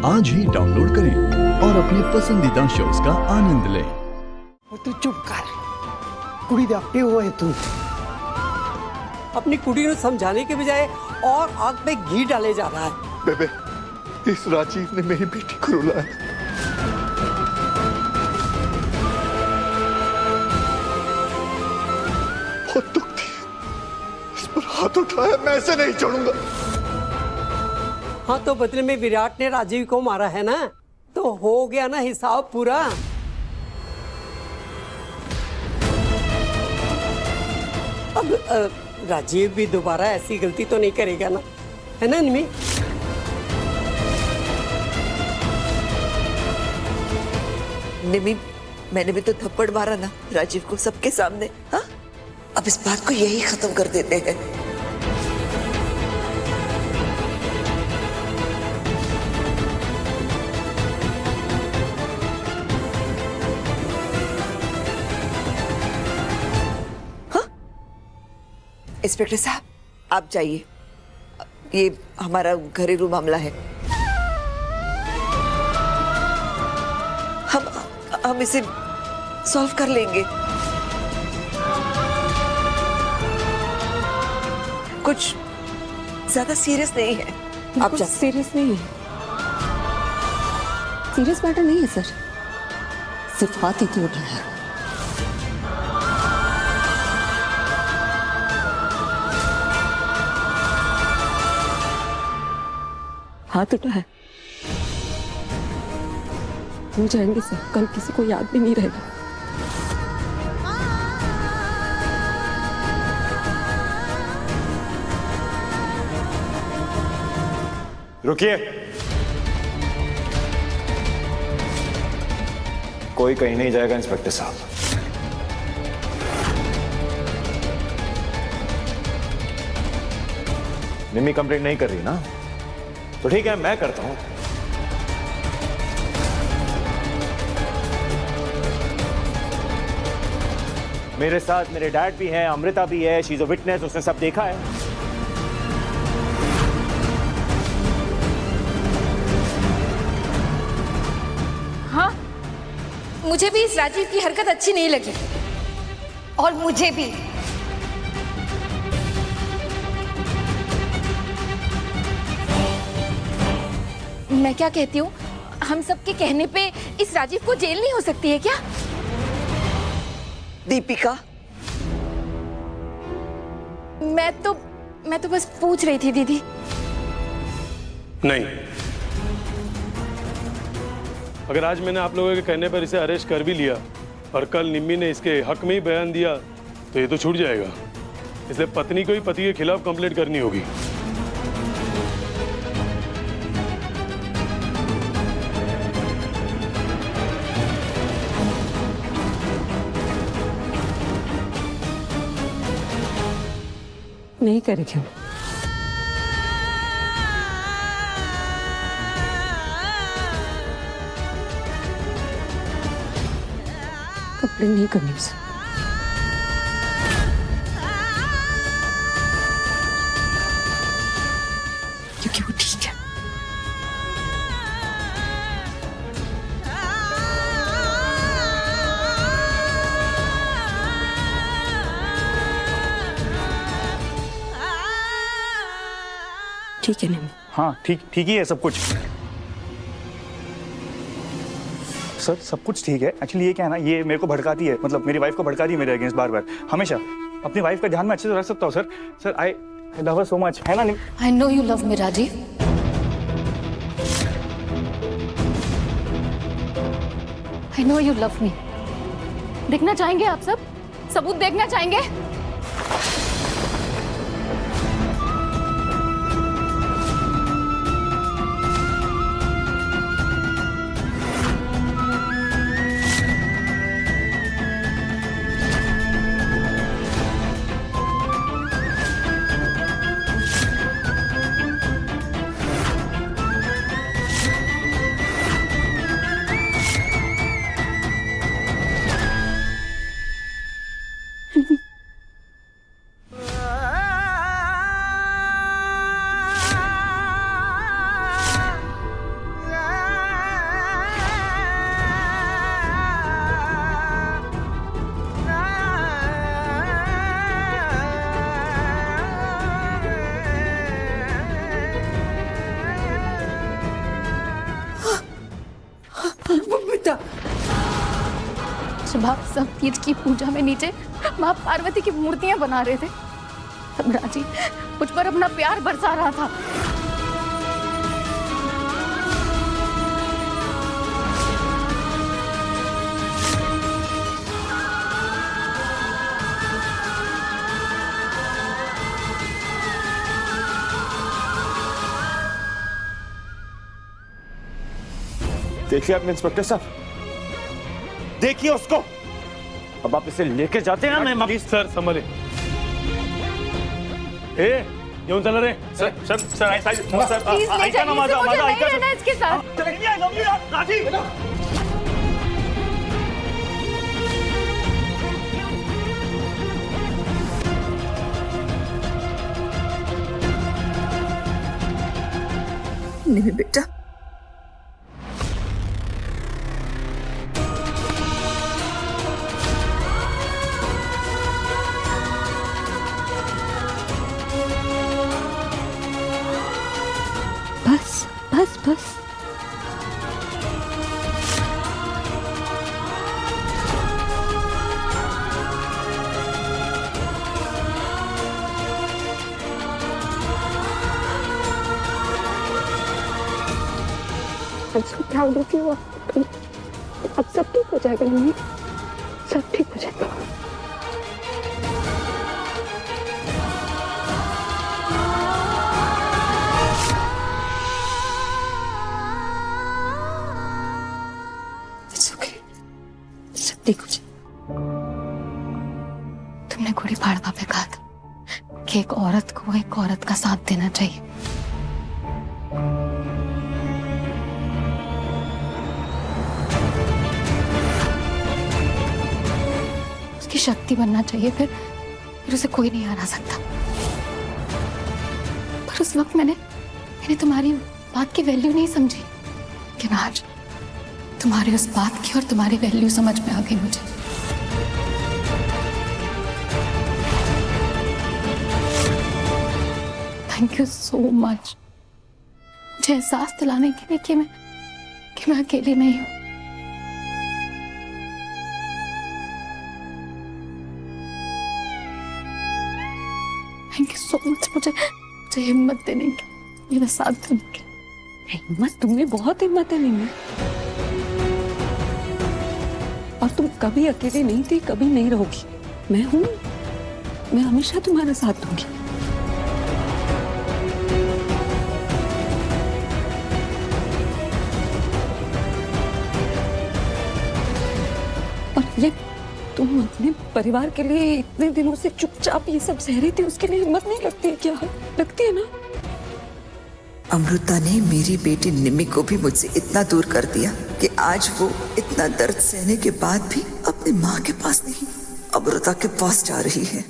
आज ही डाउनलोड करें और अपने पसंदीदा शोज का आनंद लें। तू चुप कर, कुड़ी दा प्यो है तू। अपनी कुड़ी को समझाने के बजाय और आग में घी डाले जा रहा है। बेबे, इस राजीव ने मेरी बेटी को रुलाया। बहुत दुख थी, इस पर हाथ उठाया। मैं ऐसे नहीं छोड़ूंगा। हाँ, तो बदले में विराट ने राजीव को मारा है ना, तो हो गया ना हिसाब पूरा। अब राजीव भी दोबारा ऐसी गलती तो नहीं करेगा ना, है ना निमी? निमी, मैंने भी तो थप्पड़ मारा ना राजीव को सबके सामने। हाँ, अब इस बात को यही खत्म कर देते हैं। हाँ? इंस्पेक्टर साहब, आप जाइए, ये हमारा घरेलू मामला है। हम इसे सॉल्व कर लेंगे। कुछ ज्यादा सीरियस नहीं है। आप सीरियस नहीं है, सीरियस मैटर नहीं है सर, सिर्फ हाथ ही टूट रहा है। हाथ उठा है, हो जाएंगे सर, कल किसी को याद भी नहीं रहेगा। रुकिए, कोई कहीं नहीं जाएगा इंस्पेक्टर साहब। निम्मी कंप्लेंट नहीं कर रही ना, तो ठीक है, मैं करता हूं। मेरे साथ मेरे डैड भी हैं, अमृता भी है, शी इज अ विटनेस, उसने सब देखा है। हाँ, मुझे भी इस राजीव की हरकत अच्छी नहीं लगी, और मुझे भी। मैं क्या कहती हूँ, हम सबके कहने पे इस राजीव को जेल नहीं हो सकती है क्या? दीपिका, मैं तो बस पूछ रही थी दीदी। नहीं, अगर आज मैंने आप लोगों के कहने पर इसे अरेस्ट कर भी लिया और कल निम्मी ने इसके हक में ही बयान दिया, तो ये तो छूट जाएगा। इसलिए पत्नी को ही पति के खिलाफ कंप्लेंट करनी होगी। नहीं करेंगे, कंप्लेंट नहीं करनी उसे। क्योंकि वो ठीक है। ठीक है नहीं? हाँ, ठीक ही है सब कुछ। सर, सब कुछ ठीक है। एक्चुअली ये क्या है ना, ये मेरे को भड़काती है, मतलब मेरी वाइफ को भड़काती है मेरे अगेंस्ट बार बार, हमेशा। अपनी वाइफ का ध्यान मैं अच्छे से रख सकता हूँ sir. Sir, I love her so much, है ना? नहीं, I know you love me Rajeev. I know you love me. देखना चाहेंगे आप सब? सबूत देखना चाहेंगे? सुबह सब तीज की पूजा में नीचे माँ पार्वती की मूर्तियां बना रहे थे, तब राजीव मुझ पर अपना प्यार बरसा रहा था। देखिए आपने इंस्पेक्टर साहब, देखिए उसको। अब आप इसे लेके जाते हैं ना। मैं प्लीज सर संभले। ए येऊन चला रे sir sir sir sir please ले ऐका ना जाइए, माझा मुझे माझा नहीं ऐका रहना इसके साथ। राजीव निमी बेटा, बस बस बस। अब सब ठीक हो जाएगा मम्मी, सब ठीक हो जाएगा। सब ठीक हो जाए। तुमने गुड़ी पाड़वा पे कहा था कि एक औरत को एक औरत का साथ देना चाहिए। उसकी शक्ति बनना चाहिए, फिर उसे कोई नहीं हरा सकता। पर उस वक्त मैंने तुम्हारी बात की वैल्यू नहीं समझी, लेकिन आज तुम्हारी उस बात की और तुम्हारी वैल्यू समझ में आ गई मुझे। थैंक यू सो मच, मुझे एहसास दिलाने के लिए कि मैं अकेली नहीं हूं। थैंक यू सो मच, मुझे हिम्मत देने की, मेरा साथ देने की। हिम्मत, तुम्हें बहुत हिम्मत है निमी, और तुम कभी अकेले नहीं थी, कभी नहीं रहोगी। मैं हूं, मैं हमेशा तुम्हारा साथ दूंगी। और ये तुम अपने परिवार के लिए इतने दिनों से चुपचाप ये सब सह रही थी, उसके लिए हिम्मत नहीं लगती है क्या? लगती है ना? अमृता ने मेरी बेटी निमी को भी मुझसे इतना दूर कर दिया कि आज वो इतना दर्द सहने के बाद भी अपनी माँ के पास नहीं, अमृता के पास जा रही है।